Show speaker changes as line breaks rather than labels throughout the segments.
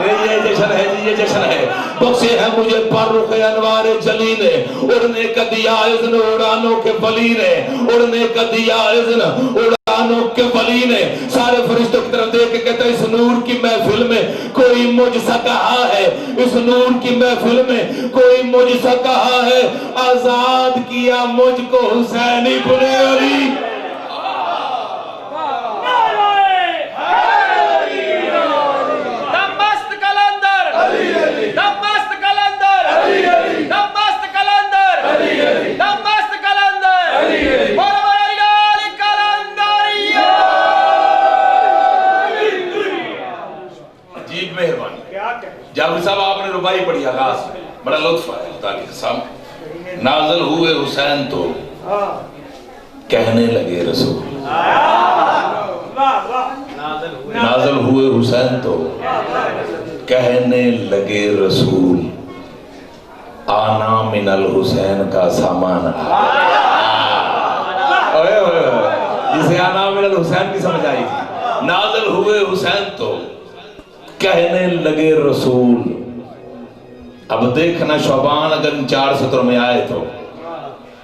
یہ جشن ہے جی، یہ جشن ہے. بخشے ہیں مجھے پر رخ انوار جلی نے، اڑنے کا دیا اذن اڑانوں کے ولی نے، اڑنے کا دیا اذن اڑانوں کے ولی نے. سارے فرشتوں کی طرف دیکھ کے کہتا ہے اس نور کی محفل میں کوئی معجزہ کہاں ہے، اس نور کی محفل میں کوئی معجزہ کہاں ہے. آزاد کیا مجھ کو حسین ابن علی. جابر صاحب آپ نے ربائی پڑھی آغاز میں، بڑا لطف آیا خدا کی قسم. نازل ہوئے حسین تو کہنے لگے رسول، نازل ہوئے حسین تو کہنے لگے رسول، آنا من الحسین کا سامان جسے آنا من الحسین کی سمجھ آئی تھی. نازل ہوئے حسین تو کہنے لگے رسول. اب دیکھنا شعبان اگر ان 4 سطروں میں آئے تو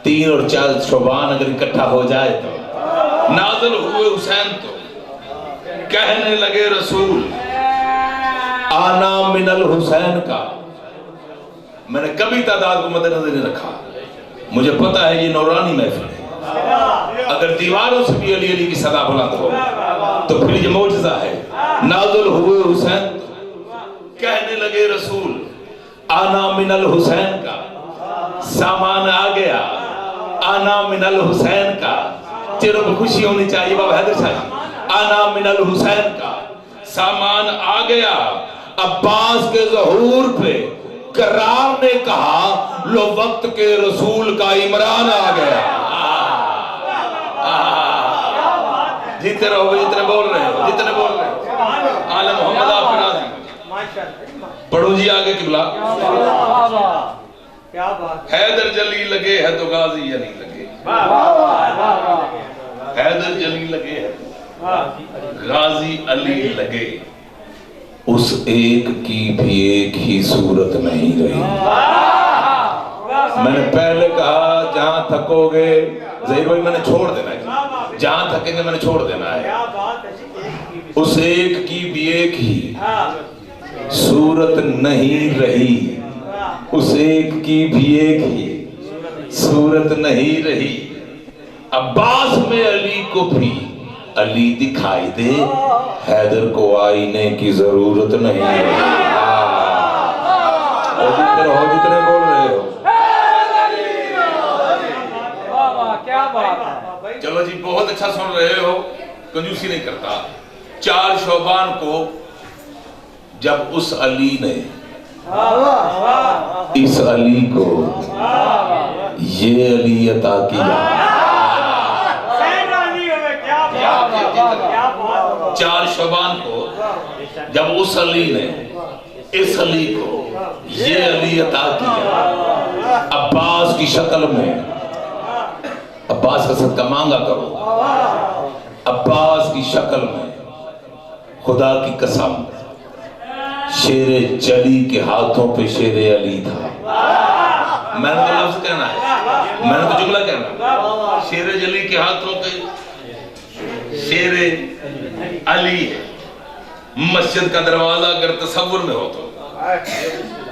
3 اور 4 شعبان اگر اکٹھا ہو جائے تو نازل ہوئے حسین تو کہنے لگے رسول، آنا من الحسین کا. میں نے کبھی تعداد کو مد نظر نہیں رکھا، مجھے پتا ہے یہ نورانی محفل ہے. اگر دیواروں سے بھی علی علی کی صدا بلند ہو تو پھر یہ معجزہ ہے. نازل ہوئے حسین کہنے لگے رسول، آنا من الحسین کا سامان آ گیا، آنا من الحسین کا. چہروں پہ خوشی ہونی چاہیے بابا حیدر صاحب. آنا من الحسین کا سامان آ گیا. عباس کے ظہور پہ کرار نے کہا لو وقت کے رسول کا عمران آ گیا. جتنے رہو جتنے بول رہے ہو، جتنے بول رہے ہو. آل محمد آپ کے راضی پڑھو جی آگے قبلہ. حیدر جلی لگے ہے تو غازی علی لگے، حیدر جلی لگے ہے تو غازی علی لگے. اس ایک کی بھی ایک ہی صورت نہیں رہی. میں نے پہلے کہا جہاں تھکو گے ظہیر بھائی میں نے چھوڑ دینا ہے، جہاں تھکیں گے میں نے چھوڑ دینا ہے. اس ایک کی بھی ایک ہی صورت نہیں رہی، اس ایک کی بھی ایک ہی صورت نہیں رہی. عباس میں علی کو بھی علی دکھائی دے، حیدر کو آئینے کی ضرورت نہیں رہی. اور جتنے بول رہے ہو چلو جی بہت اچھا سن رہے ہو، کنجوسی نہیں کرتا. 4 شعبان کو جب اس علی نے اس علی کو یہ علی عطا کیا، 4 شعبان کو جب اس علی نے اس علی کو یہ علی عطا کیا، عباس کی شکل میں. عباس کا صدقہ مانگا کرو. عباس کی شکل میں خدا کی قسم شیر جلی کے ہاتھوں پہ شیر علی تھا. میں نے تو لفظ کہنا ہے، میں نے تو جملہ کہنا ہے. شیر جلی کے ہاتھوں پہ شیر علی ہے. مسجد کا دروازہ اگر تصور میں ہو تو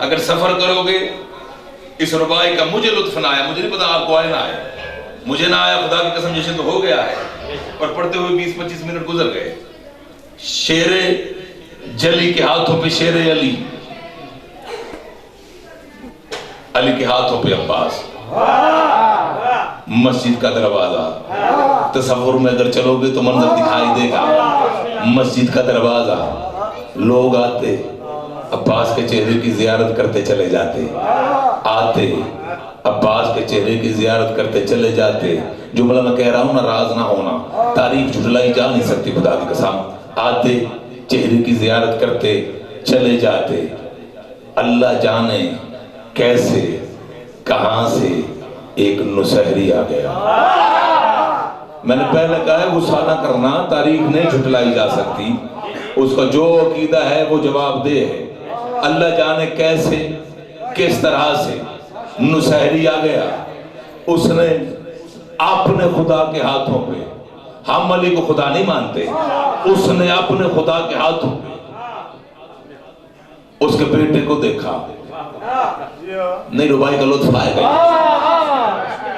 اگر سفر کرو گے، اس ربائی کا مجھے لطف نہ آیا، مجھے نہیں پتا آپ کو آئے نہ آئے، مجھے نہ آیا. خدا کی قسم جشن تو ہو گیا ہے اور پڑھتے ہوئے 20-25 منٹ گزر گئے. شیر جلی کے ہاتھوں پہ شیر علی، علی کے ہاتھوں پہ عباس. مسجد کا دروازہ تصور میں اگر چلو گے تو منظر دکھائی دے گا. مسجد کا دروازہ، لوگ آتے عباس کے چہرے کی زیارت کرتے چلے جاتے، آتے عباس کے چہرے کی زیارت کرتے چلے جاتے. جملہ میں کہہ رہا ہوں نا، راز نہ ہونا، تاریخ جھٹلائی جا نہیں سکتی خدا کی قسم. آتے چہرے کی زیارت کرتے چلے جاتے. اللہ جانے کیسے کہاں سے ایک نسہری آ گیا. میں نے پہلے کہا ہے غصہ نہ کرنا، تاریخ نہیں جھٹلائی جا سکتی. اس کا جو عقیدہ ہے وہ جواب دہ ہے. اللہ جانے کیسے کس طرح سے نصیری آ گیا, اس نے اپنے خدا کے ہاتھوں پہ, ہم علی کو خدا نہیں مانتے, اس نے اپنے خدا کے ہاتھوں پہ اس کے بیٹے کو دیکھا. نہیں ربائی کا لطف آئے گا.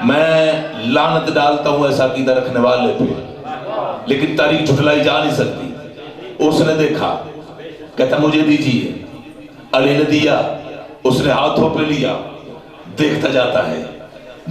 میں لعنت ڈالتا ہوں ایسا عقیدہ رکھنے والے پہ, لیکن تاریخ جھٹلائی جا نہیں سکتی. اس نے دیکھا, کہتا مجھے دیجیے. علی نے دیا, اس نے ہاتھوں پہ لیا, دیکھتا جاتا ہے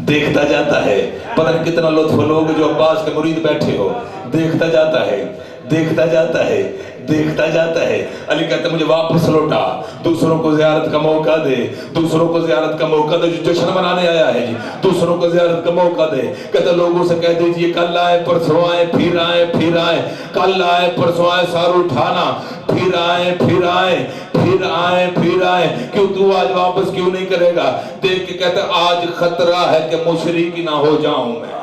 دیکھتا جاتا ہے. پتہ نہیں کتنا لطف لوگ جو عباس کے مرید بیٹھے ہو, دیکھتا جاتا ہے دیکھتا جاتا ہے دیکھتا جاتا ہے. علی کہتا ہے مجھے واپس لوٹا, دوسروں کو زیارت کا موقع دے, دوسروں کو زیارت کا موقع دے. جو جشن منانے آیا ہے جی, دوسروں کو زیارت کا موقع دے. کہتا لوگوں سے کہہ دیجئے کل آئے پرسوں آئے پھر آئے پھر آئے, کل آئے پرسوں آئے سار اٹھانا, پھر آئے پھر آئے پھر آئے پھر آئے. کیوں تو آج واپس کیوں نہیں کرے گا؟ دیکھ کے کہتا آج خطرہ ہے کہ مشرک نہ ہو جاؤں میں.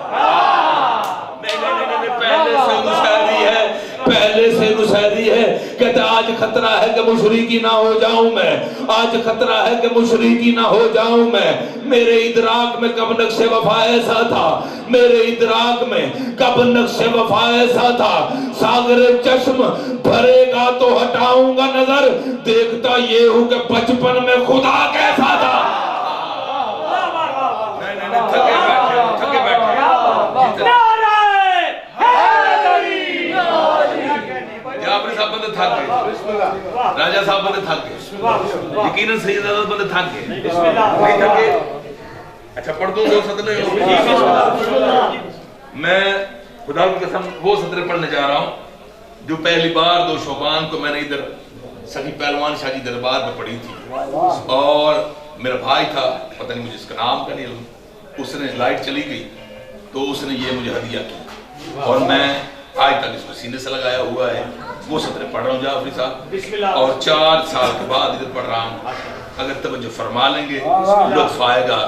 پہلے سے نصیری ہے, پہلے سے نصیری ہے. کہتا آج خطرہ ہے کہ مشرکی نہ ہو جاؤں میں, آج خطرہ ہے کہ مشرکی نہ ہو جاؤں میں. میرے ادراک میں کب نقش وفا ایسا تھا, میرے ادراک میں کب نقش وفا ایسا تھا. ساغر چشم بھرے گا تو ہٹاؤں گا نظر, دیکھتا یہ ہوں کہ بچپن میں خدا کیسا تھا. تھکے بیٹھے بندے تھک گئے, راجہ صاحب بندے تھک گئے, یقیناً سید عدد بندے تھک گئے, نہیں تھکے؟ اچھا پڑھ دوں دو سطریں. میں خدا کی قسم وہ سطریں پڑھنے جا رہا ہوں جو پہلی بار 2 شعبان کو میں نے ادھر سخی پہلوان شاہ جی دربار میں پڑھی تھی, اور میرا بھائی تھا, پتہ نہیں مجھے اس کا نام کا نہیں علم, اس نے لائٹ چلی گئی تو اس نے یہ مجھے ہدیہ کی, اور میں آج تک اس کو سینے سے لگایا ہوا ہے. وہ سطریں پڑھ رہا ہوں جعفری صاحب, اور 4 سال کے بعد ادھر پڑھ رہا ہوں. اگر توجہ فرما لیں گے لطف آئے گا,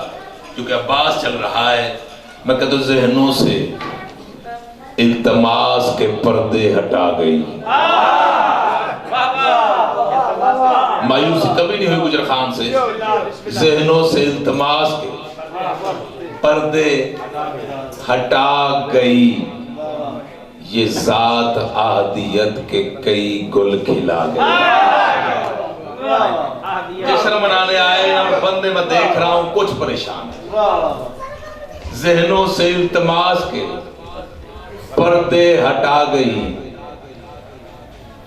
کیونکہ عباس چل رہا ہے. میں کہتا ہوں ذہنوں سے التماس کے پردے ہٹا گئی. مایوسی کبھی نہیں ہوئی گجر خان سے. ذہنوں سے التماس کے پردے ہٹا گئی, یہ ذات احدیت کے کئی گل کھلا گئے. جشن منانے آئے اور بندے میں دیکھ رہا ہوں کچھ پریشان ہے. ذہنوں سے التماس کے پردے ہٹا گئی.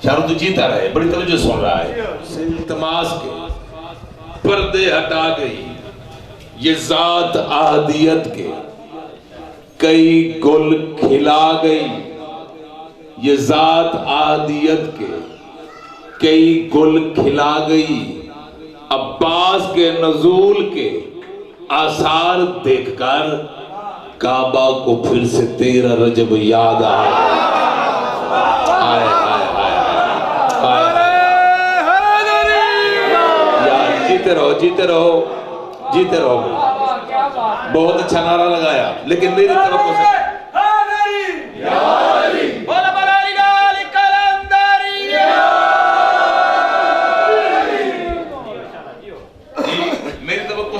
شاہ تو جیتا رہے, بڑی توجہ سن رہا ہے. التماس کے پردے ہٹا گئی, یہ ذات احدیت کے کئی گل کھلا گئی. یہ ذات احدیت کے کئی گل کھلا گئی. عباس کے نزول کے آثار دیکھ کر کعبہ کو پھر سے 13 رجب یاد آیا. یار جیتے رہو جیتے رہو جیتے رہو. بہت اچھا نعرہ لگایا, لیکن میری توقع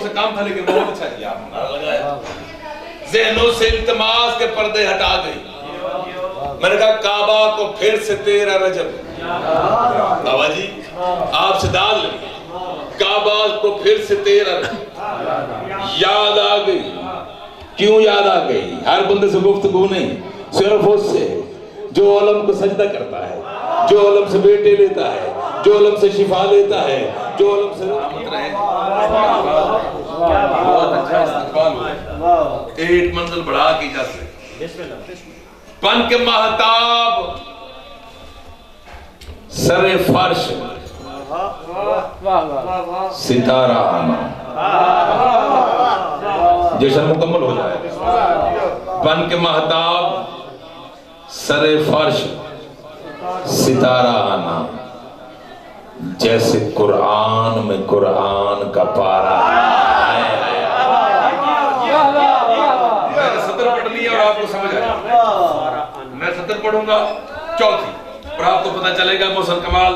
سے کام تھا, لیکن بہت اچھا کیا آپ نے نعرہ لگایا. ذہنوں سے التماس کے پردے ہٹا گئی. میں نے کہا کعبہ کو پھر سے 13 رجب, بابا جی آپ سے داد لیں, کعبہ کو پھر سے 13 یاد آ گئی. کیوں یاد آ گئی؟ ہر بندے سے گفتگو نہیں, صرف اس سے جو علم کو سجدہ کرتا ہے, جو علم سے بیٹے لیتا ہے, جو علم سے شفا لیتا ہے, جو علم سے رحمت رہے. بہت اچھا استقبال ہوا, 8 منزل بڑھا کی جا سے پن کے مہتاب سر فرش ستارہ آنا. جشن مکمل ہو جائے. پن کے مہتاب سر فرش ستارہ آنا, جیسے قرآن میں قرآن کا پارا. میں نے سطر پڑھ لیا اور آپ کو سمجھ آیا. میں سطر پڑھوں گا, چوتھی اور آپ کو پتہ چلے گا محسن کمال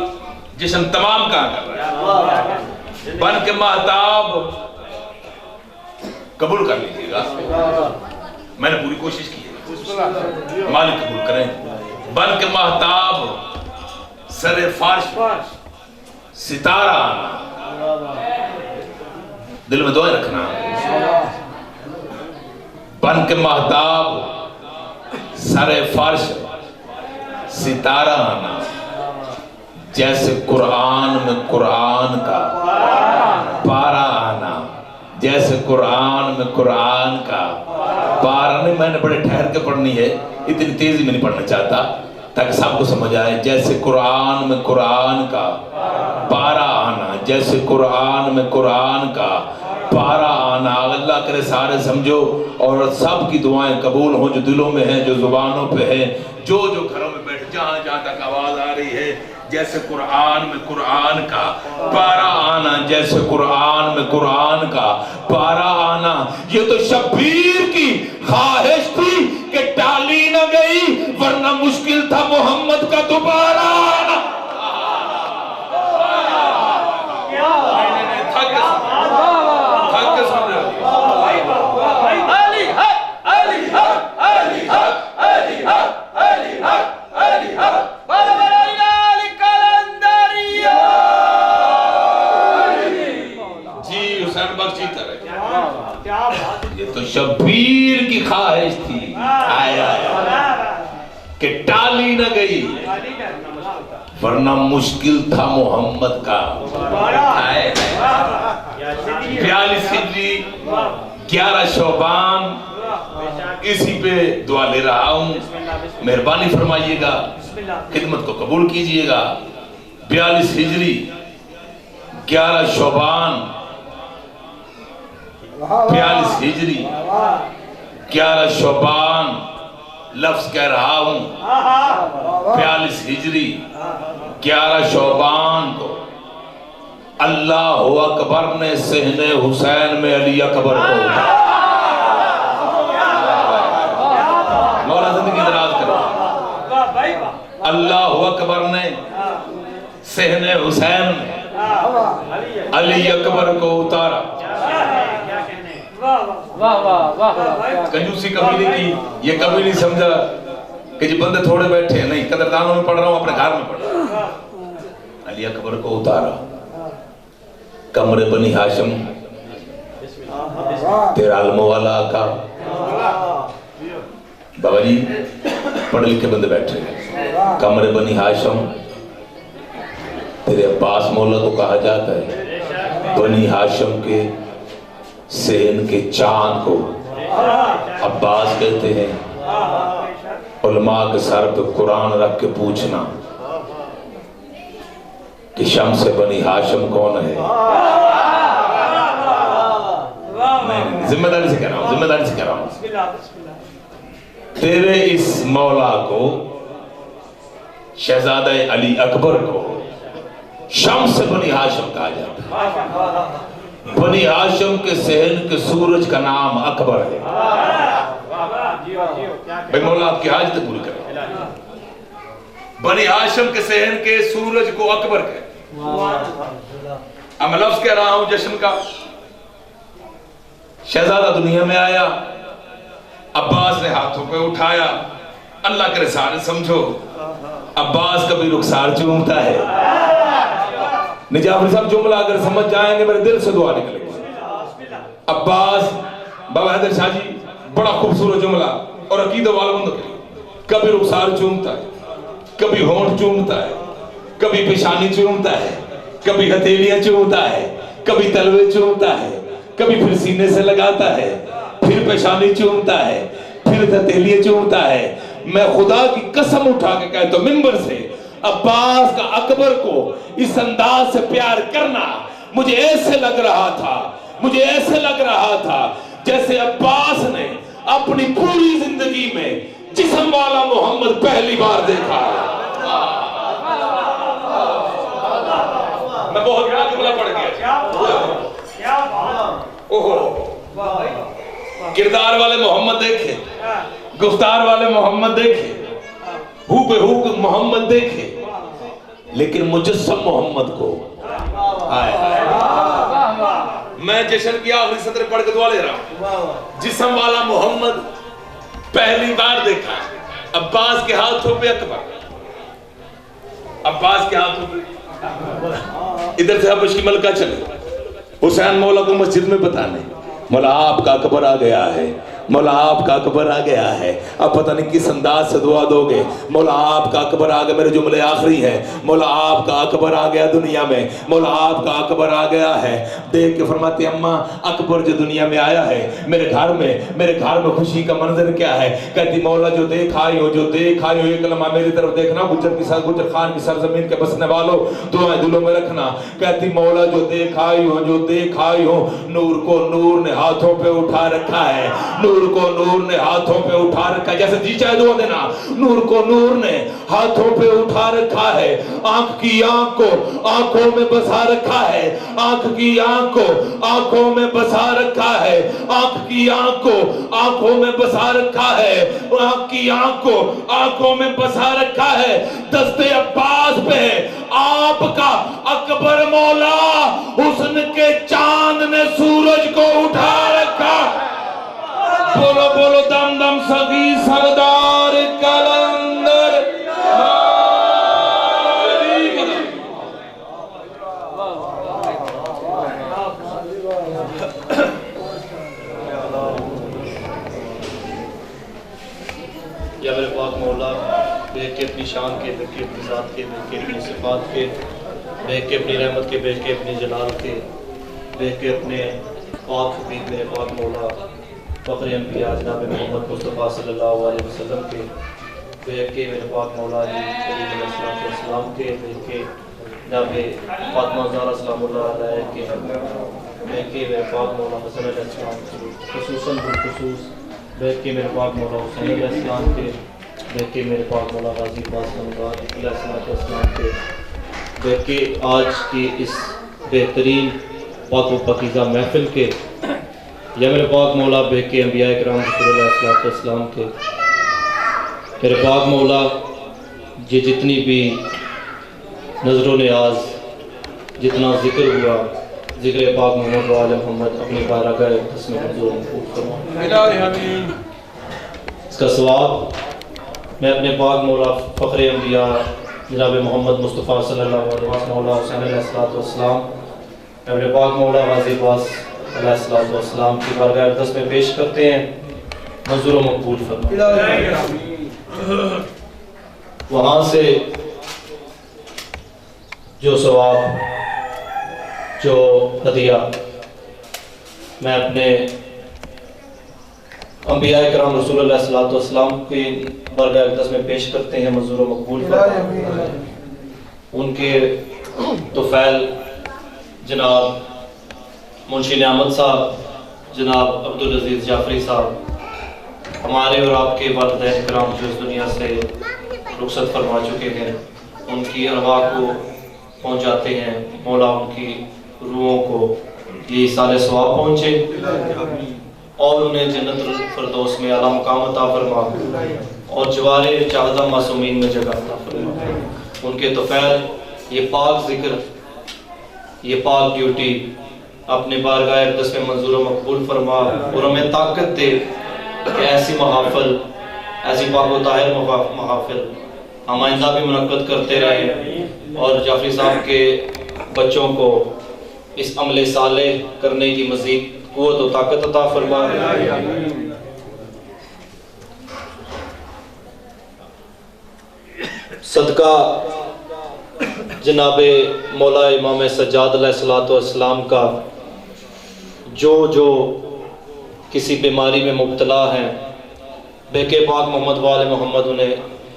جشن تمام کہاں کر رہا ہے. بن کے مہتاب قبول کر لیجیے گا, میں نے پوری کوشش کی ہے, مالک قبول کریں. بن کے مہتاب سر فرش ستارہ آنا, دل میں دعائیں رکھنا. بن کے مہتاب سر فرش ستارہ آنا, جیسے قرآن میں قرآن کا پارا آنا, جیسے قرآن میں قرآن کا پارا. نہیں, میں نے بڑے ٹھہر کے پڑھنی ہے, اتنی تیزی میں نہیں پڑھنا چاہتا تاکہ سب کو سمجھ آئے. جیسے قرآن میں قرآن کا پارا آنا, جیسے قرآن میں قرآن کا پارا آنا. اللہ کرے سارے سمجھو اور سب کی دعائیں قبول ہوں جو دلوں میں ہیں, جو زبانوں پہ ہیں, جو گھروں میں بیٹھ جہاں جہاں تک آواز آ رہی ہے. جیسے قرآن میں قرآن کا پارا آنا, جیسے قرآن میں قرآن کا پارا آنا. یہ تو شبیر کی خواہش تھی کہ ٹالی نہ گئی, ورنہ مشکل تھا محمد کا دوبارہ آنا. یہ تو شبیر کی خواہش تھی کہ ٹالی نہ گئی, ورنہ مشکل تھا محمد کا. 42 ہجری 11 شعبان, اسی پہ دعا لے رہا ہوں, مہربانی فرمائیے گا, خدمت کو قبول کیجئے گا. 42 ہجری 11 شعبان 42 ہجری 11 شعبان, لفظ کہہ رہا ہوں. 42 ہجری 11 شعبان کو اللہ اکبر نے صحن حسین میں علی اکبر کو, مولا زندگی دراز کرو, اللہ اکبر نے صحن حسین میں علی اکبر کو اتارا. کنجوسی کبھی نہیں کی, یہ کبھی نہیں سمجھا کہ جی بندے تھوڑے بیٹھے ہیں, نہیں, قدردانوں میں پڑھ رہا ہوں, اپنے گھر میں پڑھ رہا ہوں. علی اکبر کو اتارا. کمر بنی ہاشم تیرا علم والا آقا. بابا جی پڑھ لکھ کے بندے بیٹھے ہیں. کمر بنی ہاشم تیرے عباس مولا کو کہا جاتا ہے. بنی ہاشم کے سین کے چاند کو عباس کہتے ہیں. علماء کے سر پہ قرآن رکھ کے پوچھنا کہ شمس بنی ہاشم کون ہے. ذمہ داری سے کہہ رہا ہوں, ذمہ داری سے کہہ رہا ہوں. تیرے اس مولا کو, شہزادہ علی اکبر کو, شمس بنی ہاشم کہا جاتا ہے. بنی ہاشم کے صحن کے سورج کا نام اکبر ہے. بھائی مولا آپ کی حاجت پوری کریں. بنی ہاشم کے صحن کے سورج کو اکبر کہے. اب میں لفظ کہہ رہا ہوں جشن کا. شہزادہ دنیا میں آیا, عباس نے ہاتھوں پہ اٹھایا. اللہ کرے سارے سمجھو, عباس کبھی رخسار چومتا ہے. نجافری صاحب جملہ اگر سمجھ جائیں گے میرے دل سے دعا نکلے گی. عباس بابا حیدر شاہ جی, بڑا خوبصورت جملہ اور عقیدہ والوں کے لیے. کبھی رخسار چومتا ہے, کبھی ہونٹ چومتا ہے, کبھی پیشانی چومتا ہے, کبھی ہتھیلیاں چومتا ہے, کبھی تلوے چومتا ہے, کبھی پھر سینے سے لگاتا ہے, پھر پیشانی چومتا ہے, پھر ہتھیلیاں چومتا ہے. میں خدا کی قسم اٹھا کے کہتا ہوں منبر سے, عباس کا اکبر کو اس انداز سے پیار کرنا مجھے ایسے لگ رہا تھا جیسے عباس نے اپنی پوری زندگی میں جسم والا محمد پہلی بار دیکھا ہے. میں بہت بڑا جملہ پڑھ گیا. کردار والے محمد دیکھے, گفتار والے محمد دیکھے, ہو بے ہو محمد دیکھے, لیکن مجسم محمد کو آئے میں جشن کی آخری سطر پڑھ کے دعا لے رہا ہوں. جسم والا محمد پہلی بار دیکھا عباس کے ہاتھوں پہ اکبر، عباس کے ہاتھوں پہ ادھر سے حبش کی ملکہ چلے حسین مولا کو مسجد میں بتانے مولا آپ کا اکبر آ گیا ہے، مولا آپ کا اکبر آ گیا ہے. اب پتہ نہیں کس انداز سے دعا دو گے. مولا آپ کا اکبر آ گیا، میرے جملے آخری ہے. مولا آپ کا اکبر آ گیا دنیا میں، مولا آپ کا اکبر آ گیا ہے. دیکھ کے فرماتے اماں اکبر جو دنیا میں آیا ہے میرے گھر میں خوشی کا منظر کیا ہے. کہتی مولا جو دیکھ آئی ہو ایک لمحہ میری طرف دیکھنا، گجر خان کی سرزمین کے بسنے والوں دعائیں دلوں میں رکھنا. کہتی مولا جو دیکھ آئی ہو نور کو نور نے ہاتھوں پہ اٹھا رکھا ہے، نور کو نور نے ہاتھوں پہ اٹھا رکھا ہے. جیسے جی چاہے دعا دینا. نور کو نور نے ہاتھوں پہ اٹھا رکھا ہے، آنکھ کی آنکھ کو آنکھوں میں بسا رکھا ہے، آنکھ کی آنکھ کو آنکھوں میں بسا رکھا ہے، آنکھ کی آنکھ کو آنکھوں میں بسا رکھا ہے، آنکھ کی آنکھ کو آنکھوں میں بسا رکھا ہے. دست عباس پہ آپ کا اکبر مولا حسن کے چاند نے سورج کو اٹھا رکھا. بولو بولو دم دم سگی سردار کلندر
یا میرے پاک مولا دیکھ کے اپنی شان کے، دیکھ کے اپنی ذات کے، دیکھ کے اپنی صفات کے، دیکھ کے اپنی رحمت کے، دیکھ کے اپنی جلال کے، دیکھ کے اپنے پاک حبیب میرے پاک مولا فخر انبیاء جناب محمد مصطفیٰ صلی اللہ علیہ وسلم کے، دیکھ کے میرے پاک مولا علیہ السلام کے، دیکھ کے جناب فاطمہ زہرا سلام اللہ علیہ کے، دیکھ کے میرے پاک مولا حسن علیہ السلام کے، خصوصاً بالخصوص دیکھ کے میرے پاک مولا حسین علیہ السلام کے، دیکھ کے میرے پاک مولا غازی عباس علیہ السلام کے، دیکھ کے آج کی اس بہترین پاک و پاکیزہ محفل کے، یا میرے پاک مولا دیکھ کے انبیاء کرام رسول اللہ صلی اللہ علیہ وسلم کے، میرے پاک مولا یہ جتنی بھی نظر و نیاز جتنا ذکر ہوا ذکر پاک محمد و آل محمد اپنی بارگاہ اقدس میں منظور محفوظ فرما. اس کا ثواب میں اپنے پاک مولا فخر انبیاء جناب محمد مصطفیٰ صلی اللہ علیہ وسلم مولا حسین علیہ السلام، میں اپنے پاک مولا غازی عباس علیہ السلام کی بارگاہ اقدس میں پیش کرتے ہیں، منظور و مقبول فرما. وہاں سے جو ثواب جو ہدیہ میں اپنے انبیاء کرام رسول اللہ صلی اللہ علیہ وسلم کی بارگاہ اقدس میں پیش کرتے ہیں، منظور و مقبول فرما. ان کے طفیل جناب منشی نعمت صاحب، جناب عبدالعزیز جعفری صاحب، ہمارے اور آپ کے والدین کرام جو اس دنیا سے رخصت فرما چکے ہیں، ان کی ارواح کو پہنچاتے ہیں. مولا ان کی روحوں کو یہ سارے ثواب پہنچے اور انہیں جنت الفردوس میں اعلیٰ مقام عطا فرما اور جوار چاہدہ معصومین میں جگہ عطا فرما. ان کے طفیل یہ پاک ذکر، یہ پاک ڈیوٹی اپنے بارگاہ اقدس میں منظور و مقبول فرما اور ہمیں طاقت دے کہ ایسی محافل، ایسی پاک و طاہر محافل ہم آئندہ بھی منعقد کرتے رہیں اور جعفری صاحب کے بچوں کو اس عمل صالح کرنے کی مزید قوت و طاقت عطا فرما. صدقہ جناب مولا امام سجاد علیہ السلام کا جو کسی بیماری میں مبتلا ہیں، بہکے پاک محمد وآل محمد انہیں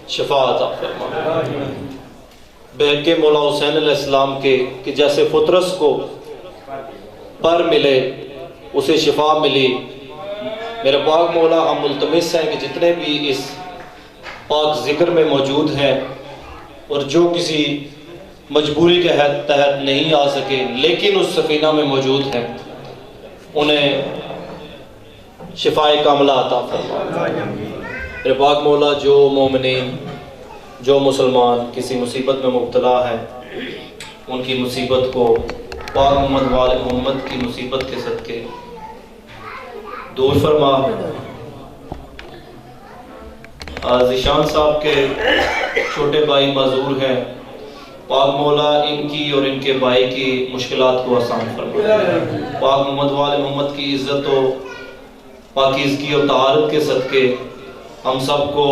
شفا عطا فرما. بہکے مولا حسین علیہ السلام کے کہ جیسے فطرس کو پر ملے اسے شفا ملی، میرے پاک مولا ہم ملتمس ہیں کہ جتنے بھی اس پاک ذکر میں موجود ہیں اور جو کسی مجبوری کے تحت نہیں آ سکے لیکن اس سفینہ میں موجود ہیں، انہیں شفائے کاملہ عطا فرما. میرے پاک مولا جو مومنین جو مسلمان کسی مصیبت میں مبتلا ہے ان کی مصیبت کو پاک محمد وال محمد کی مصیبت کے صدقے دور فرما۔ ذیشان صاحب کے چھوٹے بھائی معذور ہیں، پاک مولا ان کی اور ان کے بھائی کی مشکلات کو آسان فرما۔ پاک محمد وال محمد کی عزت و پاکیزگی اور طہارت کے صدقے ہم سب کو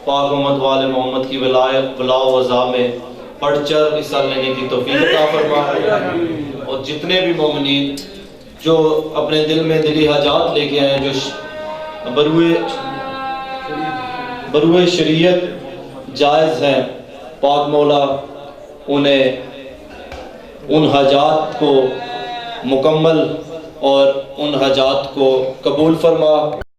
پاک محمد وال محمد کی ولا و وضع میں بڑھ چڑھ حصہ لینے کی توفیق عطا فرما، اور جتنے بھی مومنین جو اپنے دل میں دلی حاجات لے کے آئے ہیں، جو بروئے شریعت جائز ہیں، پاک مولا انہیں ان حاجات کو مکمل اور ان حاجات کو قبول فرما۔